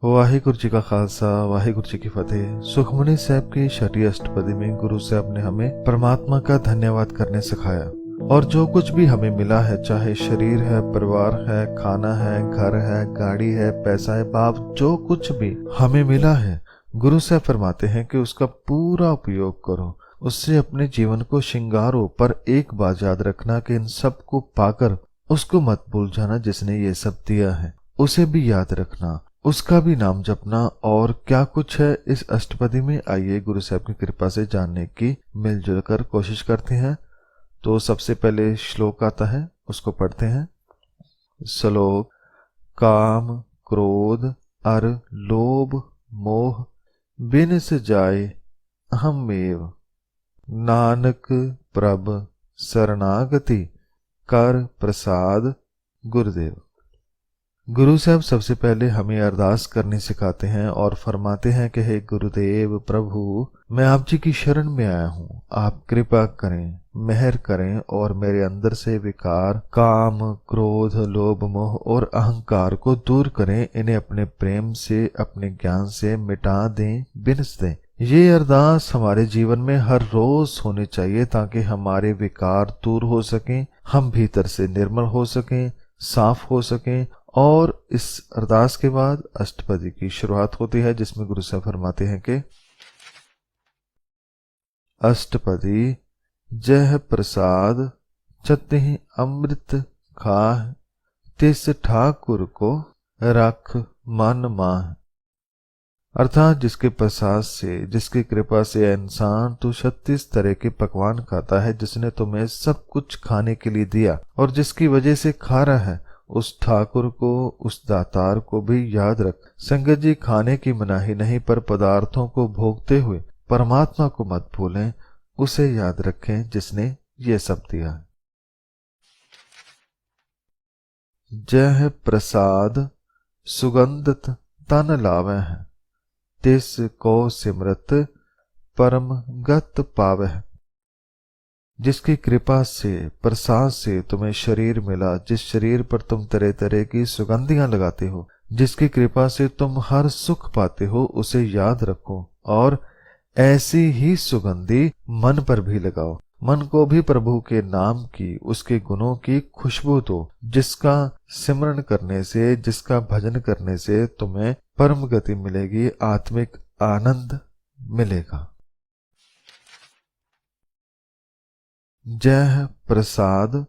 वाहिगुरु जी का खालसा वाहिगुरु जी की फतेह। सुखमनी साहब की छठी अष्टपदी में गुरु साहब ने हमें परमात्मा का धन्यवाद करने सिखाया। और जो कुछ भी हमें मिला है, चाहे शरीर है, परिवार है, खाना है, घर है, गाड़ी है, पैसा है, बाप, जो कुछ भी हमें मिला है, गुरु साहब फरमाते हैं कि उसका पूरा उपयोग करो, उससे अपने जीवन को श्रृंगारो। पर एक बात याद रखना कि इन सब को पाकर उसको मत भूल जाना जिसने ये सब दिया है, उसे भी याद रखना, उसका भी नाम जपना। और क्या कुछ है इस अष्टपदी में, आइए गुरु साहब की कृपा से जानने की मिलजुल कर कोशिश करते हैं। तो सबसे पहले श्लोक आता है, उसको पढ़ते हैं। श्लोक: काम क्रोध अर लोभ मोह बिनस जाए अहमेव, नानक प्रभ शरणागति कर प्रसाद गुरुदेव। गुरु साहब सबसे पहले हमें अरदास करनी सिखाते हैं और फरमाते हैं कि हे गुरुदेव प्रभु, मैं आप जी की शरण में आया हूँ, आप कृपा करें, मेहर करें और मेरे अंदर से विकार काम क्रोध लोभ मोह और अहंकार को दूर करें, इन्हें अपने प्रेम से अपने ज्ञान से मिटा दें, बिनस दें। ये अरदास हमारे जीवन में हर रोज होनी चाहिए ताकि हमारे विकार दूर हो सकें, हम भीतर से निर्मल हो सकें, साफ हो सकें। और इस अरदास के बाद अष्टपदी की शुरुआत होती है, जिसमें गुरु साहब फरमाते हैं कि अष्टपदी जह प्रसाद चतहि अमृत खाह, तिस ठाकुर को रख मन माह। अर्थात जिसके प्रसाद से, जिसकी कृपा से इंसान तो 36 तरह के पकवान खाता है, जिसने तुम्हें सब कुछ खाने के लिए दिया और जिसकी वजह से खा रहा है, उस ठाकुर को, उस दातार को भी याद रख। संगत जी, खाने की मनाही नहीं, पर पदार्थों को भोगते हुए परमात्मा को मत भूलें, उसे याद रखें जिसने ये सब दिया है। जह प्रसाद सुगंधत तन लावे है, तिस को सिमरत परम गत पावे। जिसकी कृपा से, प्रसाद से तुम्हें शरीर मिला, जिस शरीर पर तुम तरह तरह की सुगंधियां लगाते हो, जिसकी कृपा से तुम हर सुख पाते हो, उसे याद रखो और ऐसी ही सुगंधी मन पर भी लगाओ। मन को भी प्रभु के नाम की, उसके गुणों की खुशबू दो, जिसका सिमरण करने से, जिसका भजन करने से तुम्हें परम गति मिलेगी, आत्मिक आनंद मिलेगा। जह प्रसाद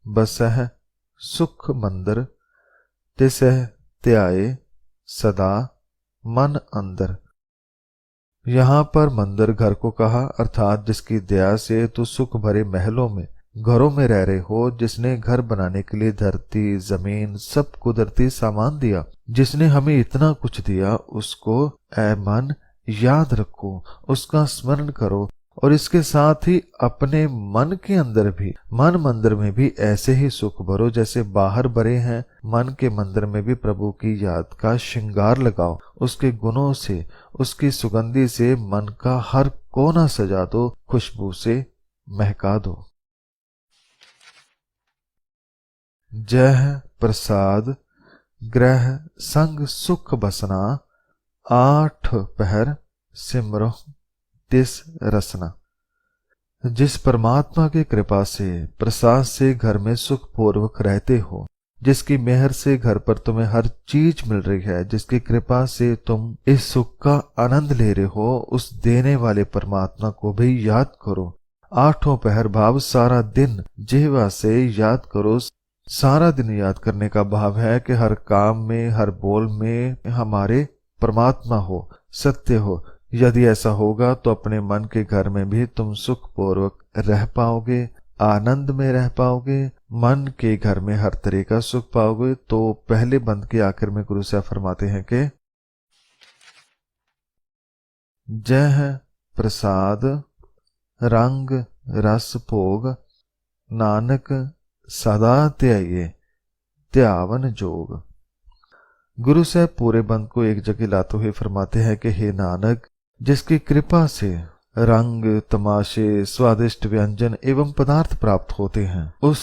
बसह सुख मंदर, तिसह त्याये सदा मन अंदर। यहाँ पर मंदिर घर को कहा, अर्थात जिसकी दया से तो सुख भरे महलों में, घरों में रह रहे हो, जिसने घर बनाने के लिए धरती जमीन सब कुदरती सामान दिया, जिसने हमें इतना कुछ दिया, उसको ऐ मन याद रखो, उसका स्मरण करो। और इसके साथ ही अपने मन के अंदर भी, मन मंदिर में भी ऐसे ही सुख भरो जैसे बाहर भरे हैं। मन के मंदिर में भी प्रभु की याद का श्रृंगार लगाओ, उसके गुणों से, उसकी सुगंधी से मन का हर कोना सजा दो, खुशबू से महका दो। जह प्रसाद ग्रह संग सुख बसना, आठ पहर सिमरो तिस रसना। जिस परमात्मा की कृपा से, प्रसाद से घर में सुख पूर्वक रहते हो, जिसकी मेहर से घर पर तुम्हें हर चीज मिल रही है, जिसकी कृपा से तुम इस सुख का आनंद ले रहे हो, उस देने वाले परमात्मा को भी याद करो। आठों पहर भाव सारा दिन जिह्वा से याद करो। सारा दिन याद करने का भाव है कि हर काम में, हर बोल में हमारे परमात्मा हो, सत्य हो। यदि ऐसा होगा तो अपने मन के घर में भी तुम सुख पूर्वक रह पाओगे, आनंद में रह पाओगे, मन के घर में हर तरह का सुख पाओगे। तो पहले बंद के आखिर में गुरु साहब फरमाते हैं कि जह प्रसाद रंग रस भोग, नानक सदा त्याये त्यावन जोग। गुरु साहब पूरे बंद को एक जगह लाते हुए फरमाते हैं कि हे नानक, जिसकी कृपा से रंग तमाशे स्वादिष्ट व्यंजन एवं पदार्थ प्राप्त होते हैं, उस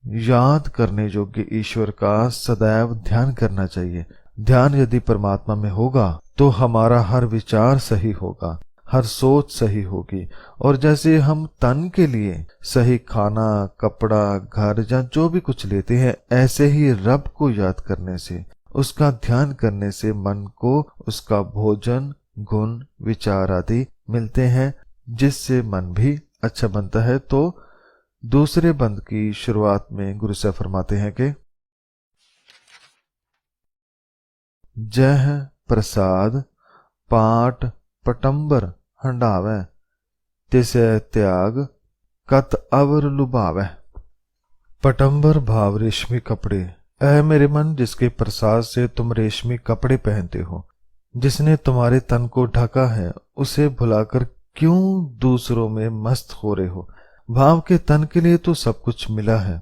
याद करने योग्य ईश्वर का सदैव ध्यान करना चाहिए। ध्यान यदि परमात्मा में होगा तो हमारा हर विचार सही होगा, हर सोच सही होगी। और जैसे हम तन के लिए सही खाना, कपड़ा, घर या जो भी कुछ लेते हैं, ऐसे ही रब को याद करने से, उसका ध्यान करने से मन को उसका भोजन, गुण, विचार आदि मिलते हैं, जिससे मन भी अच्छा बनता है। तो दूसरे बंद की शुरुआत में गुरु साहब फरमाते हैं कि जह प्रसाद पाठ पटंबर हंडावै, तिसे त्याग कत अवर लुभावै। पटंबर भाव रेशमी कपड़े। ऐ मेरे मन, जिसके प्रसाद से तुम रेशमी कपड़े पहनते हो, जिसने तुम्हारे तन को ढका है, उसे भुलाकर क्यों दूसरों में मस्त हो रहे हो। भाव के तन के लिए तो सब कुछ मिला है,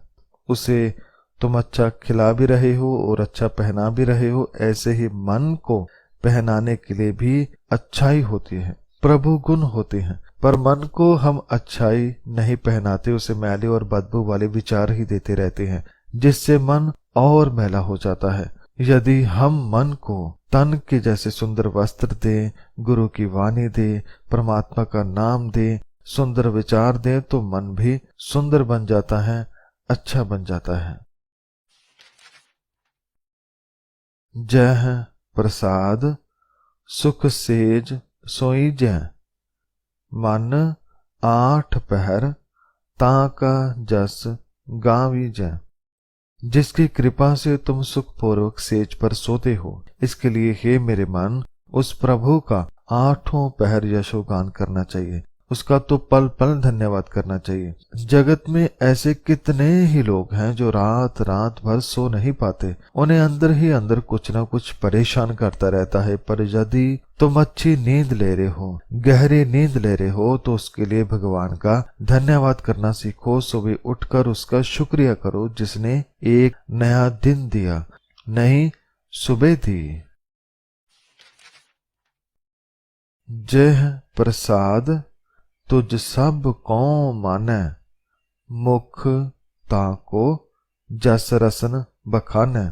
उसे तुम अच्छा खिला भी रहे हो और अच्छा पहना भी रहे हो। ऐसे ही मन को पहनाने के लिए भी अच्छाई होती है, प्रभु गुण होते हैं, पर मन को हम अच्छाई नहीं पहनाते, उसे मैले और बदबू वाले विचार ही देते रहते हैं, जिससे मन और मैला हो जाता है। यदि हम मन को तन के जैसे सुंदर वस्त्र दें, गुरु की वाणी दें, परमात्मा का नाम दें, सुंदर विचार दें, तो मन भी सुंदर बन जाता है, अच्छा बन जाता है। जह प्रसाद सुख सेज सोई जय, मन आठ पहर ताका जस गावी जय। जिसकी कृपा से तुम सुखपूर्वक सेज पर सोते हो, इसके लिए हे मेरे मन, उस प्रभु का आठों पहर यशोगान करना चाहिए, उसका तो पल पल धन्यवाद करना चाहिए। जगत में ऐसे कितने ही लोग हैं जो रात रात भर सो नहीं पाते, उन्हें अंदर ही अंदर कुछ ना कुछ परेशान करता रहता है। पर यदि तुम अच्छी नींद ले रहे हो, गहरी नींद ले रहे हो, तो उसके लिए भगवान का धन्यवाद करना सीखो। सुबह उठकर उसका शुक्रिया करो, जिसने एक नया दिन दिया, नई सुबह दी। जय प्रसाद तुझ सब को मानै, मुख ताको जस रसन बखानै।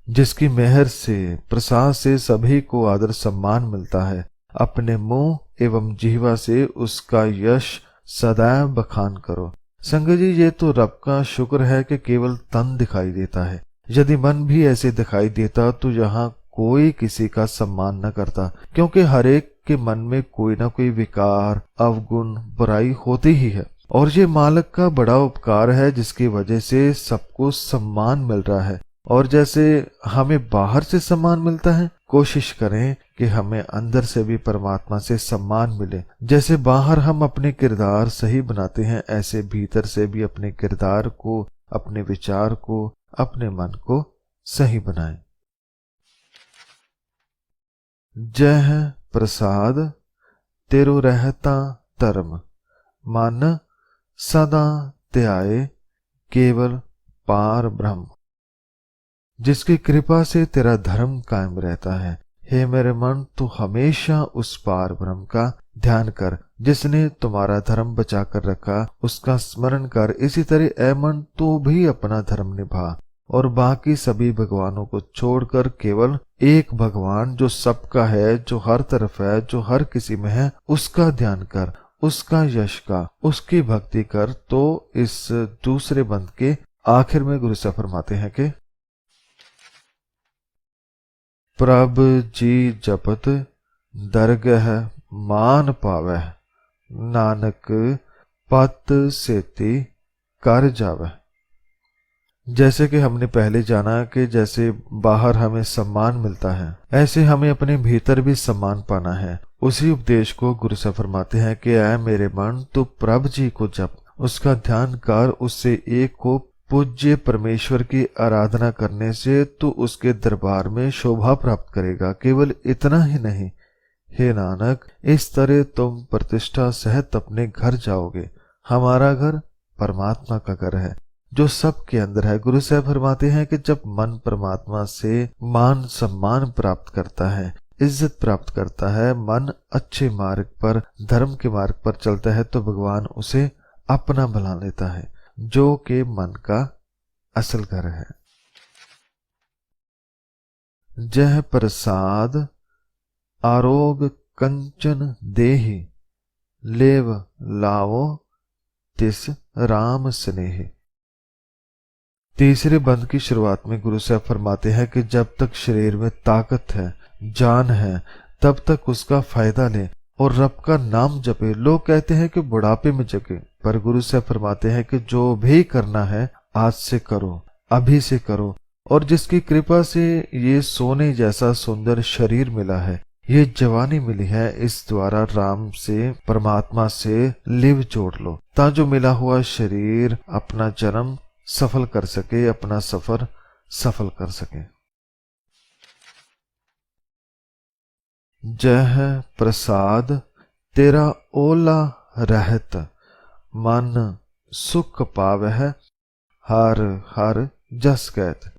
जिसकी मेहर से, प्रसाद से सभी को आदर सम्मान मिलता है, अपने मुंह एवं जिह्वा से उसका यश सदैव बखान करो। संगत जी, ये तो रब का शुक्र है कि केवल तन दिखाई देता है। यदि मन भी ऐसे दिखाई देता तो यहाँ कोई किसी का सम्मान न करता, क्योंकि हर एक के मन में कोई ना कोई विकार, अवगुण, बुराई होती ही है। और ये मालिक का बड़ा उपकार है, जिसकी वजह से सबको सम्मान मिल रहा है। और जैसे हमें बाहर से सम्मान मिलता है, कोशिश करें कि हमें अंदर से भी परमात्मा से सम्मान मिले। जैसे बाहर हम अपने किरदार सही बनाते हैं, ऐसे भीतर से भी अपने किरदार को, अपने विचार को, अपने मन को सही बनाएं। जह प्रसाद तेरो रहता धर्म, मन सदा त्याए केवल पार ब्रह्म। जिसकी कृपा से तेरा धर्म कायम रहता है, हे मेरे मन, तू हमेशा उस पार ब्रह्म का ध्यान कर, जिसने तुम्हारा धर्म बचा कर रखा, उसका स्मरण कर। इसी तरह ऐ मन, तू भी अपना धर्म निभा और बाकी सभी भगवानों को छोड़कर केवल एक भगवान जो सबका है, जो हर तरफ है, जो हर किसी में है, उसका ध्यान कर, उसका यश का, उसकी भक्ति कर। तो इस दूसरे बंद के आखिर में गुरु साहब फरमाते हैं कि प्रभ जी जपत दरगह मान पावै, नानक पत सेती कर जावै। जैसे कि हमने पहले जाना कि जैसे बाहर हमें सम्मान मिलता है, ऐसे हमें अपने भीतर भी सम्मान पाना है। उसी उपदेश को गुरु साहब फरमाते हैं कि ऐ मेरे मन, तू प्रभु जी को जप, उसका ध्यान कर, उससे एक को पूज्य परमेश्वर की आराधना करने से तू उसके दरबार में शोभा प्राप्त करेगा। केवल इतना ही नहीं, हे नानक, इस तरह तुम प्रतिष्ठा सहित अपने घर जाओगे। हमारा घर परमात्मा का घर है, जो सबके अंदर है। गुरु साहब फरमाते हैं कि जब मन परमात्मा से मान सम्मान प्राप्त करता है, इज्जत प्राप्त करता है, मन अच्छे मार्ग पर, धर्म के मार्ग पर चलता है, तो भगवान उसे अपना बना लेता है, जो कि मन का असल घर है। जह प्रसाद आरोग कंचन देहि, लेव लावो तिस राम स्नेह। तीसरे बंद की शुरुआत में गुरु साहब फरमाते हैं कि जब तक शरीर में ताकत है, जान है, तब तक उसका फायदा ले और रब का नाम जपे। लोग कहते हैं कि बुढ़ापे में जगे, पर गुरु साहब फरमाते हैं कि जो भी करना है आज से करो, अभी से करो। और जिसकी कृपा से ये सोने जैसा सुंदर शरीर मिला है, ये जवानी मिली है, इस द्वारा राम से, परमात्मा से लिव जोड़ लो, ताजो मिला हुआ शरीर अपना जन्म सफल कर सके, अपना सफर सफल कर सके। जह प्रसाद तेरा ओला रहत, मन सुख पावह हर हर जस कहत।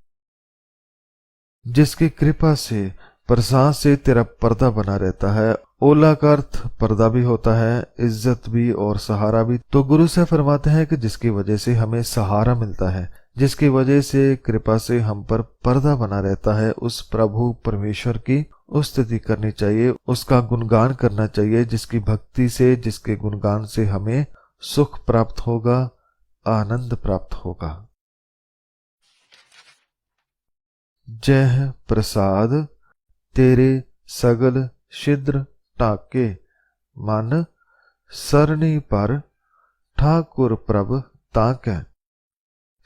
जिसकी कृपा से, प्रसाद से तेरा पर्दा बना रहता है। ओला का अर्थ पर्दा भी होता है, इज्जत भी और सहारा भी। तो गुरु से फरमाते हैं कि जिसकी वजह से हमें सहारा मिलता है, जिसकी वजह से कृपा से हम पर पर्दा बना रहता है, उस प्रभु परमेश्वर की स्तुति करनी चाहिए, उसका गुणगान करना चाहिए, जिसकी भक्ति से, जिसके गुणगान से हमें सुख प्राप्त होगा, आनंद प्राप्त होगा। जह प्रसाद तेरे सगल छिद्र टाके, मन सरणी पर ठाकुर प्रभ ताकै।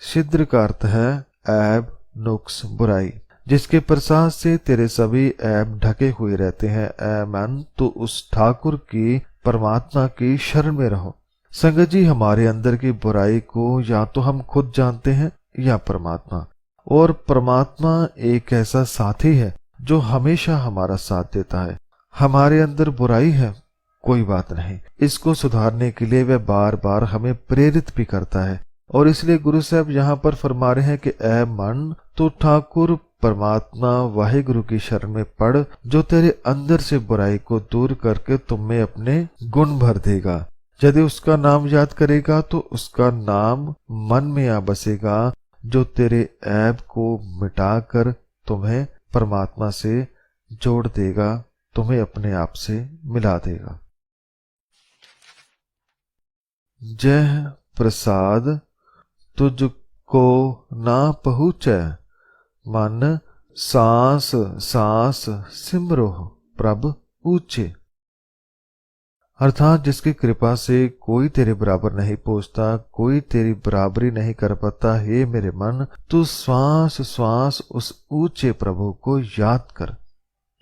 छिद्र का अर्थ है ऐब, नुक्स, बुराई। जिसके प्रसाद से तेरे सभी ऐब ढके हुए रहते हैं, ऐ मन तो उस ठाकुर की, परमात्मा की शरण में रहो। संगत जी, हमारे अंदर की बुराई को या तो हम खुद जानते हैं या परमात्मा। और परमात्मा एक ऐसा साथी है जो हमेशा हमारा साथ देता है। हमारे अंदर बुराई है, कोई बात नहीं, इसको सुधारने के लिए वह बार बार हमें प्रेरित भी करता है। और इसलिए गुरु साहब यहाँ पर फरमा रहे हैं कि ऐ मन तो ठाकुर परमात्मा वाहिगुरु की शरण में पड़, जो तेरे अंदर से बुराई को दूर करके तुम में अपने गुण भर देगा। यदि उसका नाम याद करेगा तो उसका नाम मन में आ बसेगा, जो तेरे ऐब को मिटाकर तुम्हें परमात्मा से जोड़ देगा, तुम्हें अपने आप से मिला देगा। जह प्रसाद तुझको ना पहुँचै, मन सांस सांस सिमरो प्रभ ऊंचे। अर्थात जिसकी कृपा से कोई तेरे बराबर नहीं पहुंचता, कोई तेरी बराबरी नहीं कर पाता, हे मेरे मन तू श्वास श्वास उस ऊंचे प्रभु को याद कर।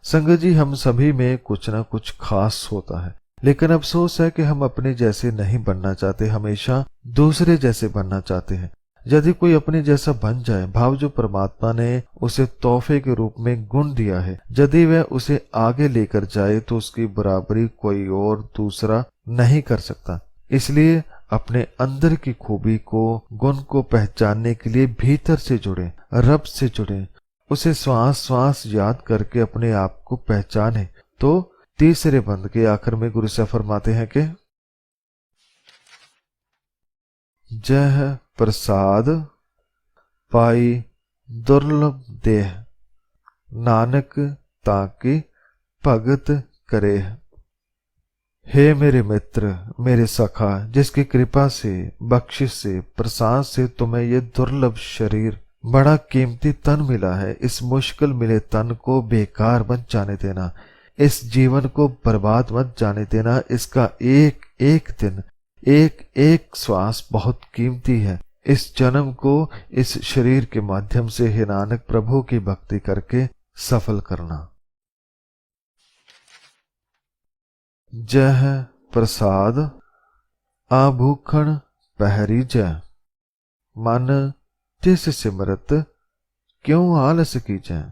संगत जी, हम सभी में कुछ ना कुछ खास होता है, लेकिन अफसोस है कि हम अपने जैसे नहीं बनना चाहते, हमेशा दूसरे जैसे बनना चाहते हैं। यदि कोई अपने जैसा बन जाए, भाव जो परमात्मा ने उसे तोहफे के रूप में गुण दिया है, यदि वह उसे आगे लेकर जाए तो उसकी बराबरी कोई और दूसरा नहीं कर सकता। इसलिए अपने अंदर की खूबी को, गुण को पहचानने के लिए भीतर से जुड़े, रब से जुड़े, उसे श्वास श्वास याद करके अपने आप को पहचाने। तो तीसरे बंद के आखिर में गुरु साहब फरमाते हैं कि जह प्रसाद पाई दुर्लभ देह, नानक ताकि भगत करे। हे मेरे मित्र, मेरे सखा, जिसकी कृपा से, बख्शिश से, प्रसाद से तुम्हें ये दुर्लभ शरीर, बड़ा कीमती तन मिला है, इस मुश्किल मिले तन को बेकार मत जाने देना, इस जीवन को बर्बाद मत जाने देना। इसका एक एक दिन, एक एक श्वास बहुत कीमती है। इस जन्म को इस शरीर के माध्यम से हे नानक प्रभु की भक्ति करके सफल करना। जह प्रसाद आभूषण पहरी जय, मन तिस सिमरत क्यों आलस की जय।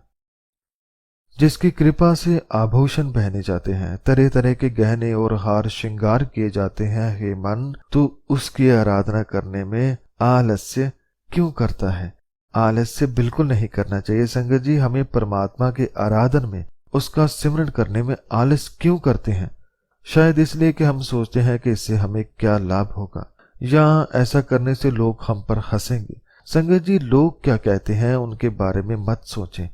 जिसकी कृपा से आभूषण पहने जाते हैं, तरह तरह के गहने और हार श्रृंगार किए जाते हैं, हे मन तू उसकी आराधना करने में आलस्य क्यों करता है। आलस्य बिल्कुल नहीं करना चाहिए। संगत जी, हमें परमात्मा के आराधन में, उसका सिमरन करने में आलस क्यों करते हैं? शायद इसलिए कि हम सोचते हैं कि इससे हमें क्या लाभ होगा, या ऐसा करने से लोग हम पर हंसेंगे। संगत जी, लोग क्या कहते हैं उनके बारे में मत सोचें।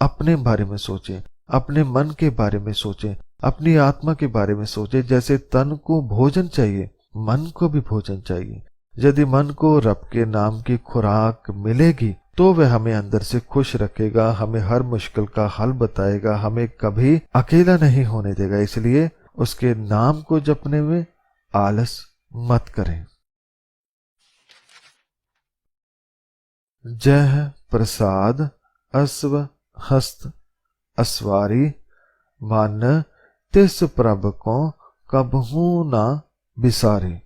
अपने बारे में सोचें, अपने मन के बारे में सोचें, अपनी आत्मा के बारे में सोचें। जैसे तन को भोजन चाहिए, मन को भी भोजन चाहिए। यदि मन को रब के नाम की खुराक मिलेगी तो वह हमें अंदर से खुश रखेगा, हमें हर मुश्किल का हल बताएगा, हमें कभी अकेला नहीं होने देगा। इसलिए उसके नाम को जपने में आलस मत करें। जय प्रसाद अस्व हस्त अस्वारी, मन तिस प्रभ को कबहू ना बिसारे।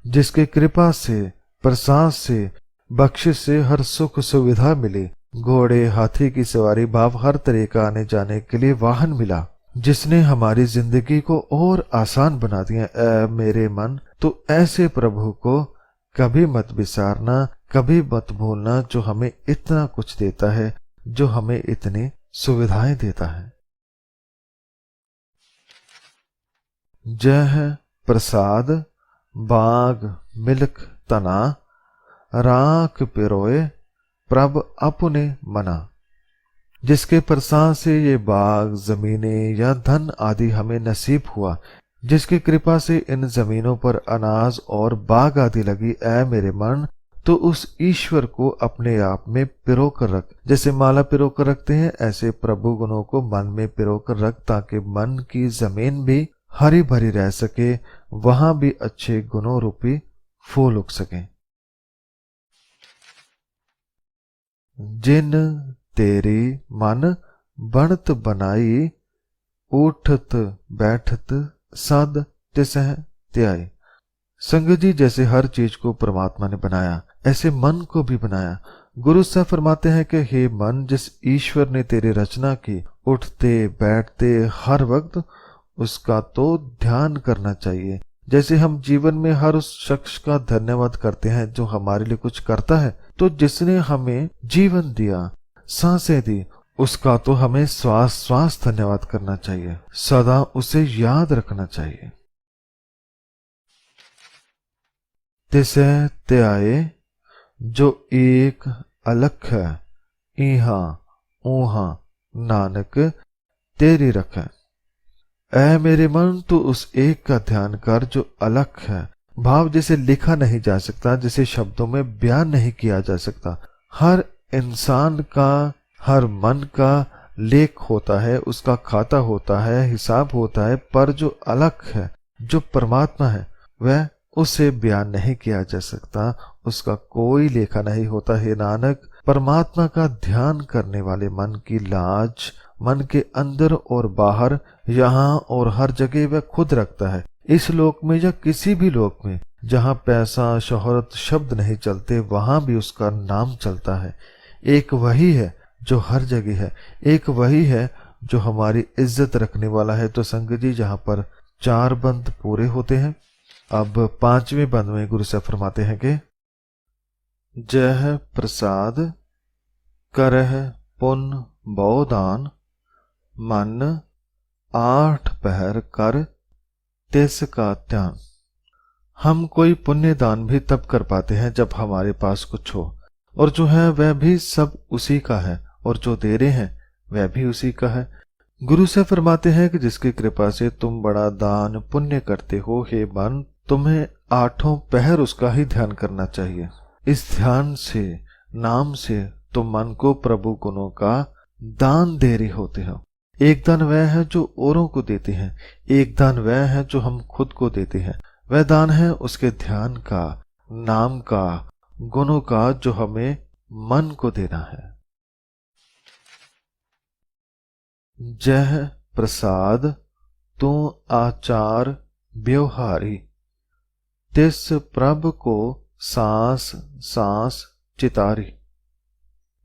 जिसके कृपा से, प्रसाद से, बख्शिश से हर सुख सुविधा मिली, घोड़े हाथी की सवारी भाव हर तरह का आने जाने के लिए वाहन मिला, जिसने हमारी जिंदगी को और आसान बना दिया। ऐ मेरे मन, तो ऐसे प्रभु को कभी मत बिसारना, कभी मत भूलना, जो हमें इतना कुछ देता है, जो हमें इतनी सुविधाएं देता है। जय है प्रसाद बाग मिल्क तना, राख पिरोए प्रभ अपने मना। जिसके प्रसाद से ये बाग, जमीनें या धन आदि हमें नसीब हुआ, जिसकी कृपा से इन जमीनों पर अनाज और बाग आदि लगी, ऐ मेरे मन, तो उस ईश्वर को अपने आप में पिरो कर रख। जैसे माला पिरो कर रखते हैं, ऐसे प्रभु गुणों को मन में पिरो कर रख, ताकि मन की जमीन भी हरी भरी रह सके, वहां भी अच्छे गुणों रूपी फूल उग सके। जिन तेरी मन बनत बनाई, उठत बैठत सद तिसह त्याई। संगत जी, जैसे हर चीज को परमात्मा ने बनाया, ऐसे मन को भी बनाया। गुरु साहब फरमाते हैं कि हे मन, जिस ईश्वर ने तेरी रचना की, उठते बैठते हर वक्त उसका तो ध्यान करना चाहिए। जैसे हम जीवन में हर उस शख्स का धन्यवाद करते हैं जो हमारे लिए कुछ करता है, तो जिसने हमें जीवन दिया, सांसें दी, उसका तो हमें श्वास श्वास धन्यवाद करना चाहिए, सदा उसे याद रखना चाहिए। तिसे त्याए, जो एक अलख है, इहा ऊहा नानक तेरी रख है। ऐ मेरे मन, तू उस एक का ध्यान कर जो अलग है, भाव जिसे लिखा नहीं जा सकता, जिसे शब्दों में बयान नहीं किया जा सकता। हर इंसान का, हर मन का लेख होता है, उसका खाता होता है, हिसाब होता है, पर जो अलग है, जो परमात्मा है, वह उसे बयान नहीं किया जा सकता, उसका कोई लेखा नहीं होता। हे नानक, परमात्मा का ध्यान करने वाले मन की लाज, मन के अंदर और बाहर, यहाँ और हर जगह वह खुद रखता है। इस लोक में या किसी भी लोक में जहाँ पैसा, शोहरत, शब्द नहीं चलते, वहां भी उसका नाम चलता है। एक वही है जो हर जगह है, एक वही है जो हमारी इज्जत रखने वाला है। तो संगत जी, जहाँ पर 4 बंद पूरे होते हैं, अब 5वें बंद में गुरु साहब फरमाते हैं कि जय प्रसाद करह पुन बहुदान, मन 8 पहर कर तिस का ध्यान। हम कोई पुण्य दान भी तब कर पाते हैं जब हमारे पास कुछ हो, और जो है वह भी सब उसी का है, और जो दे रहे हैं वह भी उसी का है। गुरु से फरमाते हैं कि जिसकी कृपा से तुम बड़ा दान पुण्य करते हो, हे मन, तुम्हें 8 पहर उसका ही ध्यान करना चाहिए। इस ध्यान से, नाम से तुम मन को प्रभु गुणों का दान दे रहे होते हो। एक दान वह है जो औरों को देते हैं, एक दान वह है जो हम खुद को देते हैं। वह दान है उसके ध्यान का, नाम का, गुणों का, जो हमें मन को देना है। जय प्रसाद तू आचार व्यवहारी, तिस प्रभ को सांस सांस चितारी।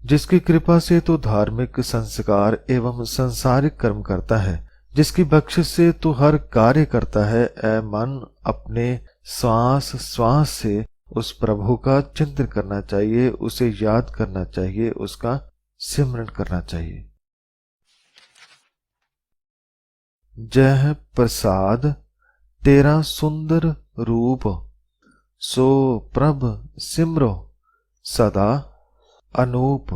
जिसकी कृपा से तू धार्मिक संस्कार एवं संसारिक कर्म करता है, जिसकी बख्शिश से तू हर कार्य करता है, ऐ मन, अपने श्वास श्वास से उस प्रभु का चिंतन करना चाहिए, उसे याद करना चाहिए, उसका सिमरन करना चाहिए। जय प्रसाद तेरा सुंदर रूप, सो प्रभ सिमरो सदा अनूप।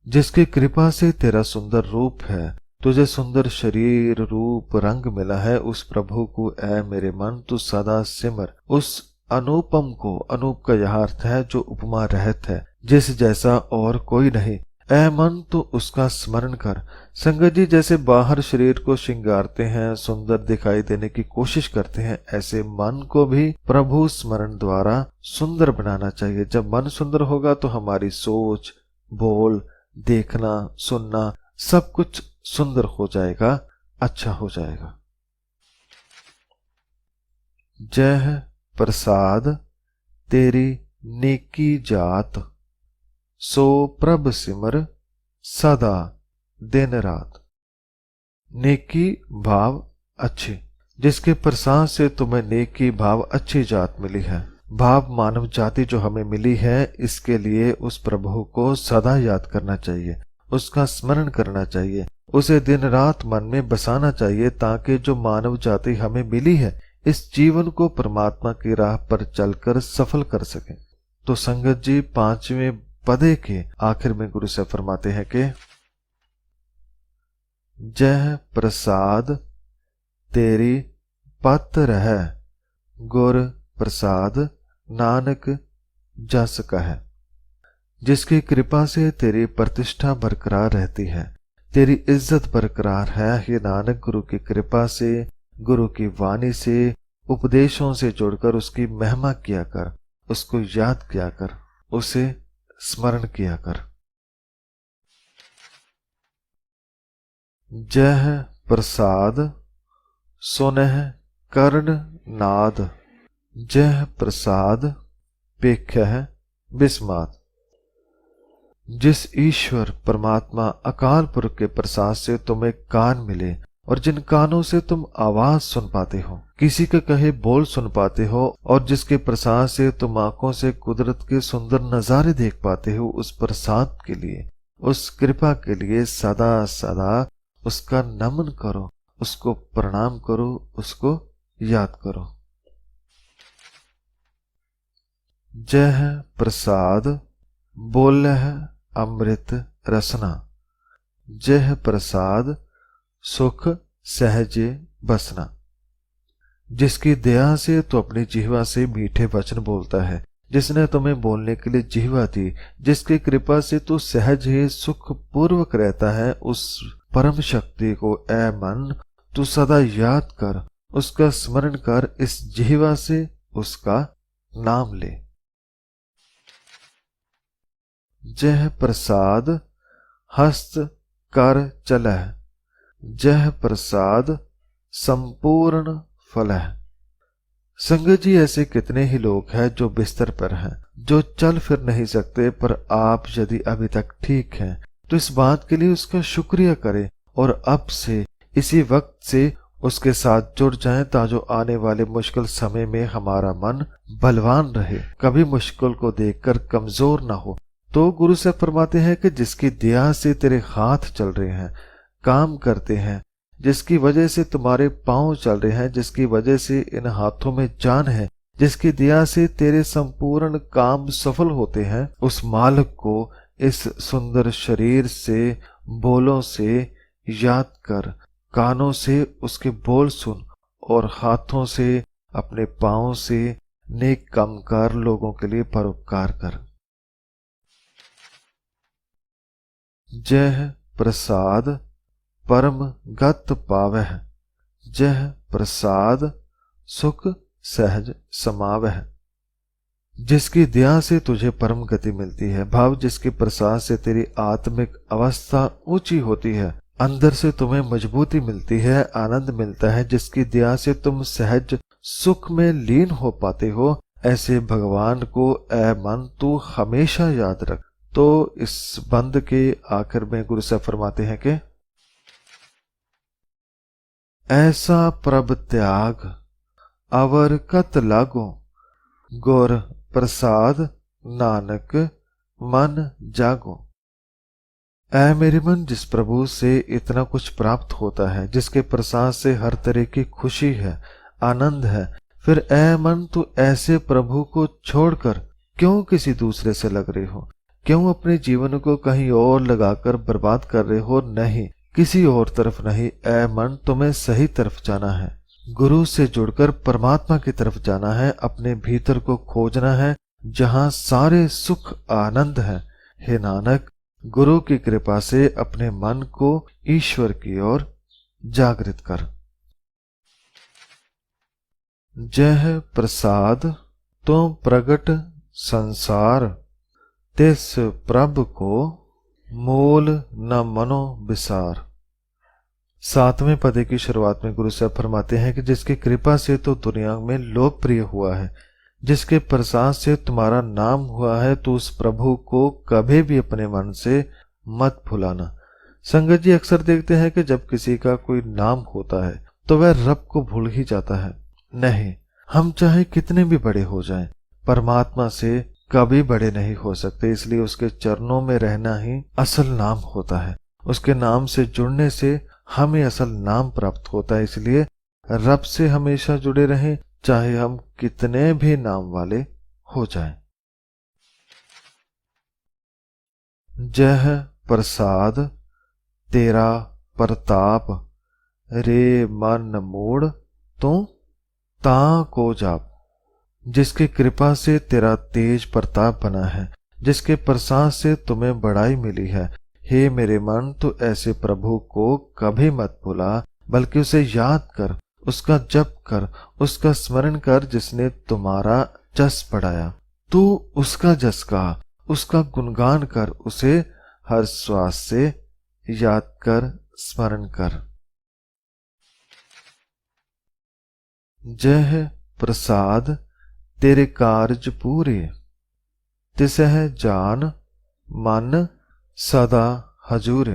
जिसकी कृपा से तेरा सुंदर रूप है, तुझे सुंदर शरीर रूप रंग मिला है, उस प्रभु को ऐ मेरे मन तू सदा सिमर। उस अनुपम को, अनूप का यह अर्थ है जो उपमा रहत है, जिस जैसा और कोई नहीं, ऐ मन तो उसका स्मरण कर। संगत जी, जैसे बाहर शरीर को श्रृंगारते हैं, सुंदर दिखाई देने की कोशिश करते हैं, ऐसे मन को भी प्रभु स्मरण द्वारा सुंदर बनाना चाहिए। जब मन सुंदर होगा तो हमारी सोच, बोल, देखना, सुनना सब कुछ सुंदर हो जाएगा, अच्छा हो जाएगा। जय प्रसाद तेरी नेकी जात, सो प्रभ सिमर सदा दिन रात। नेकी भाव अच्छे, जिसके प्रसाद से तुम्हें नेकी भाव अच्छी जात मिली है। भाव मानव जाति जो हमें मिली है, इसके लिए उस प्रभु को सदा याद करना चाहिए, उसका स्मरण करना चाहिए, उसे दिन रात मन में बसाना चाहिए, ताकि जो मानव जाति हमें मिली है इस जीवन को परमात्मा की राह पर चलकर सफल कर सके। तो संगत जी, 5वें पदे के आखिर में गुरु साहब फरमाते हैं कि जय प्रसाद तेरी पत रह, गुर प्रसाद नानक जस कह। जिसकी कृपा से तेरी प्रतिष्ठा बरकरार रहती है, तेरी इज्जत बरकरार है। हे नानक, गुरु की कृपा से, गुरु की वाणी से, उपदेशों से जुड़कर उसकी महिमा किया कर, उसको याद किया कर, उसे स्मरण किया कर। जय प्रसाद सुनह कर्ण नाद, जय प्रसाद पेख्यः बिस्माद। जिस ईश्वर परमात्मा अकाल पुरख के प्रसाद से तुम्हें कान मिले और जिन कानों से तुम आवाज सुन पाते हो, किसी के कहे बोल सुन पाते हो, और जिसके प्रसाद से तुम आंखों से कुदरत के सुंदर नजारे देख पाते हो, उस प्रसाद के लिए, उस कृपा के लिए सदा सदा उसका नमन करो, उसको प्रणाम करो, उसको याद करो। जय प्रसाद बोलह अमृत रसना, जय प्रसाद सुख सहजे बसना। जिसकी दया से तो अपनी जिह्वा से मीठे वचन बोलता है, जिसने तुम्हें बोलने के लिए जिह्वा दी, जिसकी कृपा से तू सहज ही सुख पूर्वक रहता है, उस परम शक्ति को ऐ मन तू सदा याद कर, उसका स्मरण कर, इस जिह्वा से उसका नाम ले। जय प्रसाद हस्त कर चलह, जय प्रसाद संपूर्ण फलह। संगत जी, ऐसे कितने ही लोग हैं जो बिस्तर पर हैं, जो चल फिर नहीं सकते, पर आप यदि अभी तक ठीक हैं तो इस बात के लिए उसका शुक्रिया करें और अब से, इसी वक्त से उसके साथ जुड़ जाएं, ताकि आने वाले मुश्किल समय में हमारा मन बलवान रहे, कभी मुश्किल को देखकर कमजोर ना हो। तो गुरु साहब फरमाते हैं कि जिसकी दया से तेरे हाथ चल रहे हैं, काम करते हैं, जिसकी वजह से तुम्हारे पांव चल रहे हैं, जिसकी वजह से इन हाथों में जान है, जिसकी दया से तेरे संपूर्ण काम सफल होते हैं, उस मालिक को इस सुंदर शरीर से, बोलों से याद कर, कानों से उसके बोल सुन और हाथों से, अपने पांव से नेक काम कर, लोगों के लिए परोपकार कर। जय प्रसाद परम गत पावह, जय प्रसाद सुख सहज समावह। जिसकी दया से तुझे परम गति मिलती है, भाव जिसके प्रसाद से तेरी आत्मिक अवस्था ऊंची होती है, अंदर से तुम्हें मजबूती मिलती है, आनंद मिलता है, जिसकी दया से तुम सहज सुख में लीन हो पाते हो, ऐसे भगवान को ऐ मन तू हमेशा याद रख। तो इस बंद के आखिर में गुरु साहब फरमाते हैं कि ऐसा प्रभ त्याग अवर कत लागो, गुर प्रसाद नानक मन जागो। ऐ मेरे मन, जिस प्रभु से इतना कुछ प्राप्त होता है, जिसके प्रसाद से हर तरह की खुशी है, आनंद है, फिर ऐ मन तू ऐसे प्रभु को छोड़कर क्यों किसी दूसरे से लग रही हो, क्यों अपने जीवन को कहीं और लगाकर बर्बाद कर रहे हो? नहीं, किसी और तरफ नहीं। ऐ मन, तुम्हें सही तरफ जाना है, गुरु से जुड़कर परमात्मा की तरफ जाना है, अपने भीतर को खोजना है जहां सारे सुख आनंद है। हे नानक, गुरु की कृपा से अपने मन को ईश्वर की ओर जागृत कर। जह प्रसाद तो प्रगट संसार, तिस प्रभ को मूल न मनो विसार। 7वें पदे की शुरुआत में गुरु साहब फरमाते हैं कि जिसकी कृपा से तो दुनिया में लोकप्रिय हुआ है, जिसके प्रसाद से तुम्हारा नाम हुआ है, तो उस प्रभु को कभी भी अपने मन से मत भुलाना। संगत जी, अक्सर देखते हैं कि जब किसी का कोई नाम होता है तो वह रब को भूल ही जाता है। नहीं, हम चाहे कितने भी बड़े हो जाएं, परमात्मा से कभी बड़े नहीं हो सकते। इसलिए उसके चरणों में रहना ही असल नाम होता है। उसके नाम से जुड़ने से हमें असल नाम प्राप्त होता है। इसलिए रब से हमेशा जुड़े रहें, चाहे हम कितने भी नाम वाले हो जाएं। जह प्रसाद तेरा प्रताप, रे मन मूड तू ता को जाप। जिसकी कृपा से तेरा तेज प्रताप बना है, जिसके प्रसाद से तुम्हें बड़ाई मिली है, हे मेरे मन, तो ऐसे प्रभु को कभी मत भुला, बल्कि उसे याद कर, उसका जप कर, उसका स्मरण कर, जिसने तुम्हारा जस बढ़ाया। तू उसका जस गा, उसका गुणगान कर, उसे हर श्वास से याद कर, स्मरण कर। जह प्रसाद तेरे कार्य पूरे, तिसह जान मन सदा हजूर।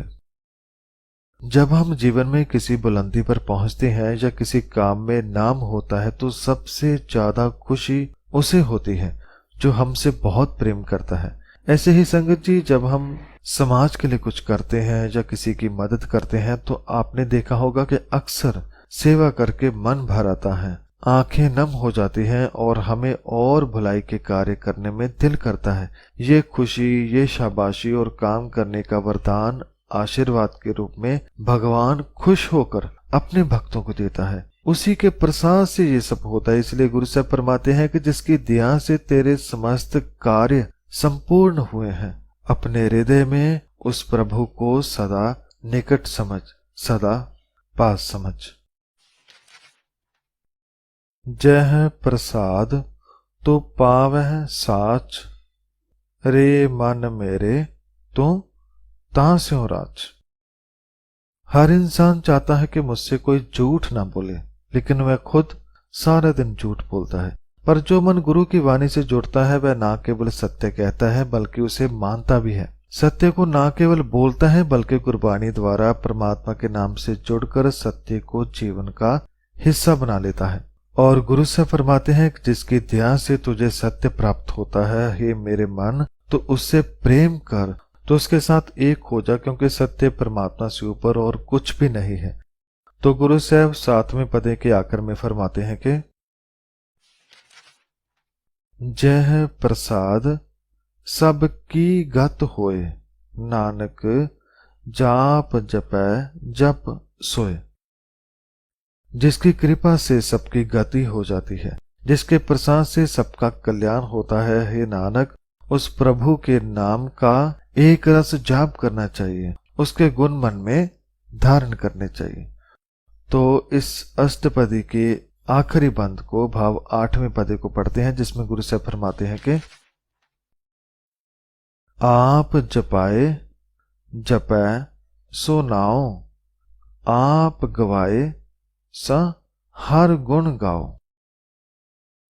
जब हम जीवन में किसी बुलंदी पर पहुंचते हैं या किसी काम में नाम होता है, तो सबसे ज्यादा खुशी उसे होती है जो हमसे बहुत प्रेम करता है। ऐसे ही संगत जी, जब हम समाज के लिए कुछ करते हैं या किसी की मदद करते हैं, तो आपने देखा होगा कि अक्सर सेवा करके मन भर आता है, आंखें नम हो जाती हैं और हमें और भलाई के कार्य करने में दिल करता है। ये खुशी, ये शाबाशी और काम करने का वरदान आशीर्वाद के रूप में भगवान खुश होकर अपने भक्तों को देता है। उसी के प्रसाद से ये सब होता है। इसलिए गुरु साहब फरमाते हैं कि जिसकी दया से तेरे समस्त कार्य संपूर्ण हुए हैं, अपने हृदय में उस प्रभु को सदा निकट समझ, सदा पास समझ। जह प्रसाद तो पावह साच, रे मन मेरे तू ता स्यों राज। हर इंसान चाहता है कि मुझसे कोई झूठ ना बोले, लेकिन वह खुद सारा दिन झूठ बोलता है। पर जो मन गुरु की वाणी से जुड़ता है, वह ना केवल सत्य कहता है बल्कि उसे मानता भी है। सत्य को ना केवल बोलता है बल्कि गुरबाणी द्वारा परमात्मा के नाम से जुड़कर सत्य को जीवन का हिस्सा बना लेता है। और गुरु से फरमाते हैं कि जिसकी दया से तुझे सत्य प्राप्त होता है, हे मेरे मन, तो उससे प्रेम कर, तो उसके साथ एक हो जा, क्योंकि सत्य परमात्मा से ऊपर और कुछ भी नहीं है। तो गुरु साहब 7वें पदे के आखिर में फरमाते हैं कि जह प्रसाद सब की गत होए, नानक जाप जपै जप सोए। जिसकी कृपा से सबकी गति हो जाती है, जिसके प्रसाद से सबका कल्याण होता है, हे नानक, उस प्रभु के नाम का एक रस जाप करना चाहिए, उसके गुण मन में धारण करने चाहिए। तो इस अष्टपदी के आखिरी बंद को भाव 8वें पदे को पढ़ते हैं, जिसमें गुरु साहब फरमाते हैं कि आप जपाए जपै सो नाओ, आप गवाए सा हर गुण गाओ।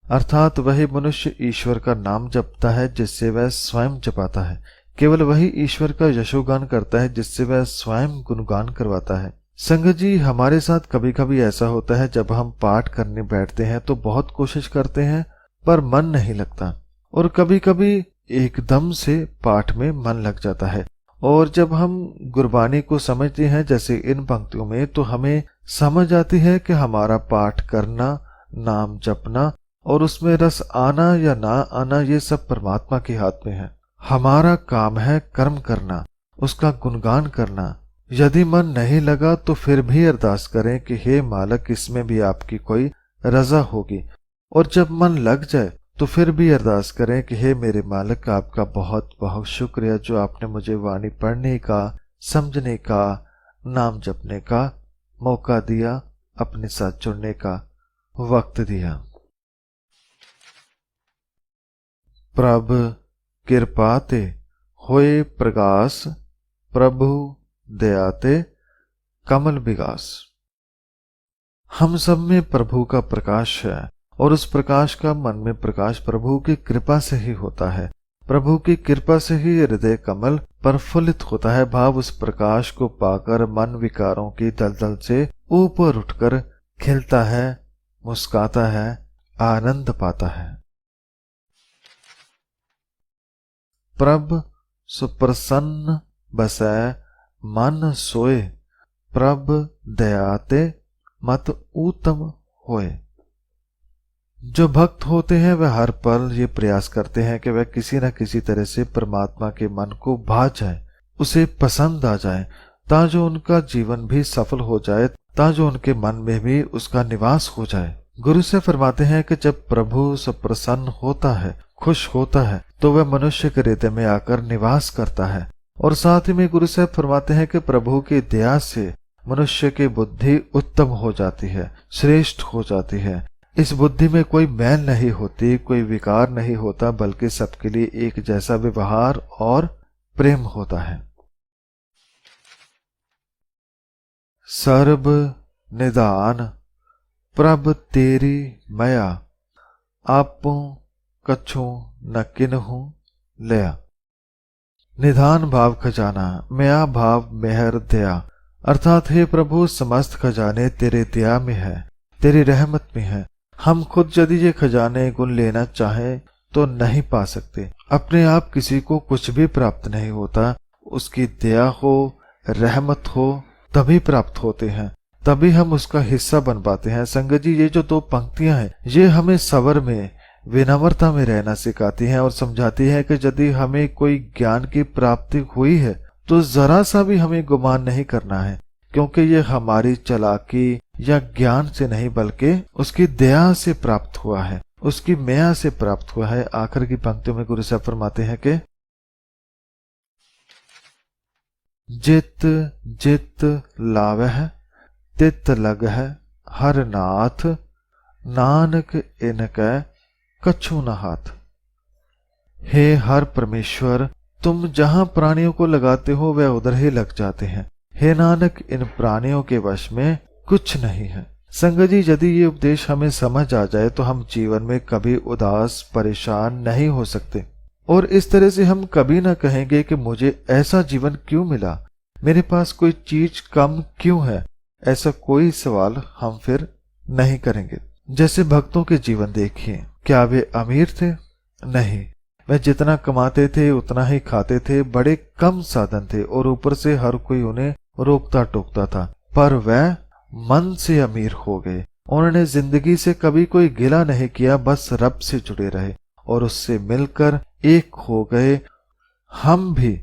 अर्थात वही मनुष्य ईश्वर का नाम जपता है जिससे वह स्वयं जपाता है, केवल वही ईश्वर का यशोगान करता है जिससे वह स्वयं गुणगान करवाता है। संगत जी, हमारे साथ कभी कभी ऐसा होता है, जब हम पाठ करने बैठते हैं तो बहुत कोशिश करते हैं पर मन नहीं लगता, और कभी कभी एकदम से पाठ में मन लग जाता है। और जब हम गुरबानी को समझते हैं, जैसे इन पंक्तियों में, तो हमें समझ आती है कि हमारा पाठ करना, नाम जपना और उसमें रस आना या ना आना, ये सब परमात्मा के हाथ में है। हमारा काम है कर्म करना, उसका गुणगान करना। यदि मन नहीं लगा तो फिर भी अरदास करें कि हे मालिक, इसमें भी आपकी कोई रजा होगी। और जब मन लग जाए तो फिर भी अरदास करें कि हे मेरे मालिक, आपका बहुत बहुत शुक्रिया जो आपने मुझे वाणी पढ़ने का, समझने का, नाम जपने का मौका दिया, अपने साथ जुड़ने का वक्त दिया। प्रभ कृपा ते होए प्रगास, प्रभु दयाते कमल विगास। हम सब में प्रभु का प्रकाश है और उस प्रकाश का मन में प्रकाश प्रभु की कृपा से ही होता है। प्रभु की कृपा से ही हृदय कमल प्रफुल्लित होता है। भाव उस प्रकाश को पाकर मन विकारों की दलदल से ऊपर उठकर खिलता है, मुस्काता है, आनंद पाता है। प्रभ सुप्रसन्न बसै मन सोए, प्रभ दयाते मत ऊतम होए। जो भक्त होते हैं वह हर पल ये प्रयास करते हैं कि वह किसी न किसी तरह से परमात्मा के मन को भा जाए, उसे पसंद आ जाए, ताजो उनका जीवन भी सफल हो जाए, ताजो उनके मन में भी उसका निवास हो जाए। गुरु से फरमाते हैं कि जब प्रभु सुप्रसन्न होता है, खुश होता है, तो वह मनुष्य के हृदय में आकर निवास करता है। और साथ ही में गुरु साहब फरमाते हैं कि प्रभु की दया से मनुष्य की बुद्धि उत्तम हो जाती है, श्रेष्ठ हो जाती है। इस बुद्धि में कोई मैल नहीं होती, कोई विकार नहीं होता, बल्कि सबके लिए एक जैसा व्यवहार और प्रेम होता है। सर्ब निदान प्रभ तेरी मया, आपो कछु न किन्हु लया। निधान भाव खजाना, मया भाव मेहर दया, अर्थात हे प्रभु समस्त खजाने तेरे दया में है, तेरी रहमत में है। हम खुद यदि ये खजाने गुण लेना चाहें तो नहीं पा सकते। अपने आप किसी को कुछ भी प्राप्त नहीं होता, उसकी दया हो, रहमत हो, तभी प्राप्त होते हैं, तभी हम उसका हिस्सा बन पाते हैं। संगत जी, ये जो दो पंक्तियां हैं ये हमें सबर में, विनम्रता में रहना सिखाती हैं और समझाती हैं कि यदि हमें कोई ज्ञान की प्राप्ति हुई है तो जरा सा भी हमें गुमान नहीं करना है, क्योंकि ये हमारी चालाकी या ज्ञान से नहीं बल्कि उसकी दया से प्राप्त हुआ है, उसकी मया से प्राप्त हुआ है। आखिर की पंक्तियों में गुरु साहब फरमाते हैं कि जित जित लावह तित लगह हर नाथ, नानक इनकै कछु न हाथ। हे हर परमेश्वर, तुम जहां प्राणियों को लगाते हो वह उधर ही लग जाते हैं। हे नानक, इन प्राणियों के वश में कुछ नहीं है। संगत जी, यदि ये उपदेश हमें समझ आ जाए तो हम जीवन में कभी उदास परेशान नहीं हो सकते, और इस तरह से हम कभी ना कहेंगे कि मुझे ऐसा जीवन क्यों मिला, मेरे पास कोई चीज कम क्यों है। ऐसा कोई सवाल हम फिर नहीं करेंगे। जैसे भक्तों के जीवन देखिए, क्या वे अमीर थे? नहीं, वे जितना कमाते थे उतना ही खाते थे, बड़े कम साधन थे और ऊपर से हर कोई उन्हें रोकता टोकता था, पर वह मन से अमीर हो गए। उन्होंने जिंदगी से कभी कोई गिला नहीं किया, बस रब से जुड़े रहे और उससे मिलकर एक हो गए। हम भी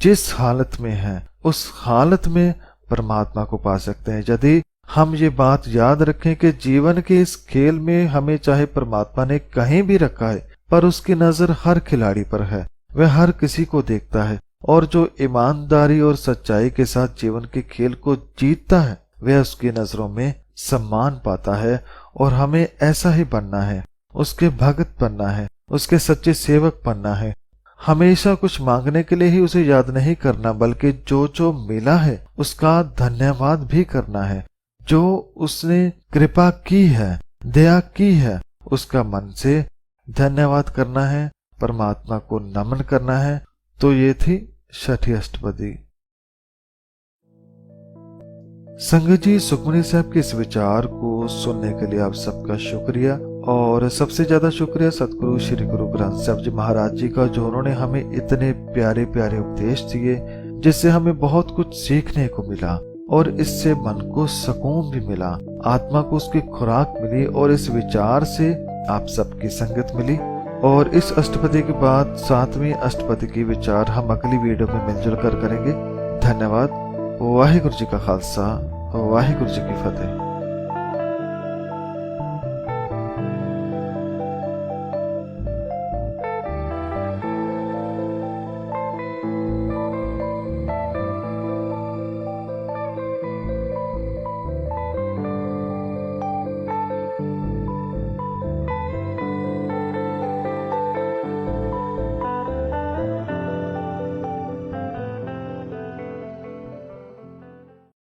जिस हालत में हैं उस हालत में परमात्मा को पा सकते हैं यदि हम ये बात याद रखें कि जीवन के इस खेल में हमें चाहे परमात्मा ने कहीं भी रखा है, पर उसकी नजर हर खिलाड़ी पर है, वह हर किसी को देखता है, और जो ईमानदारी और सच्चाई के साथ जीवन के खेल को जीतता है वह उसकी नजरों में सम्मान पाता है। और हमें ऐसा ही बनना है, उसके भगत बनना है, उसके सच्चे सेवक बनना है। हमेशा कुछ मांगने के लिए ही उसे याद नहीं करना, बल्कि जो जो मिला है उसका धन्यवाद भी करना है। जो उसने कृपा की है, दया की है, उसका मन से धन्यवाद करना है, परमात्मा को नमन करना है। तो ये थी छठी अष्टपदी। संगत जी, सुखमनी साहब के इस विचार को सुनने के लिए आप सबका शुक्रिया, और सबसे ज्यादा शुक्रिया सतगुरु श्री गुरु ग्रंथ साहब जी महाराज जी का, जो उन्होंने हमें इतने प्यारे प्यारे उपदेश दिए, जिससे हमें बहुत कुछ सीखने को मिला और इससे मन को सुकून भी मिला, आत्मा को उसकी खुराक मिली और इस विचार से आप सबकी संगत मिली। और इस अष्टपदी के बाद 7वीं अष्टपदी की विचार हम अगली वीडियो में मिलजुल कर करेंगे। धन्यवाद। वाहिगुरु जी का खालसा, वाहिगुरु जी की फतेह।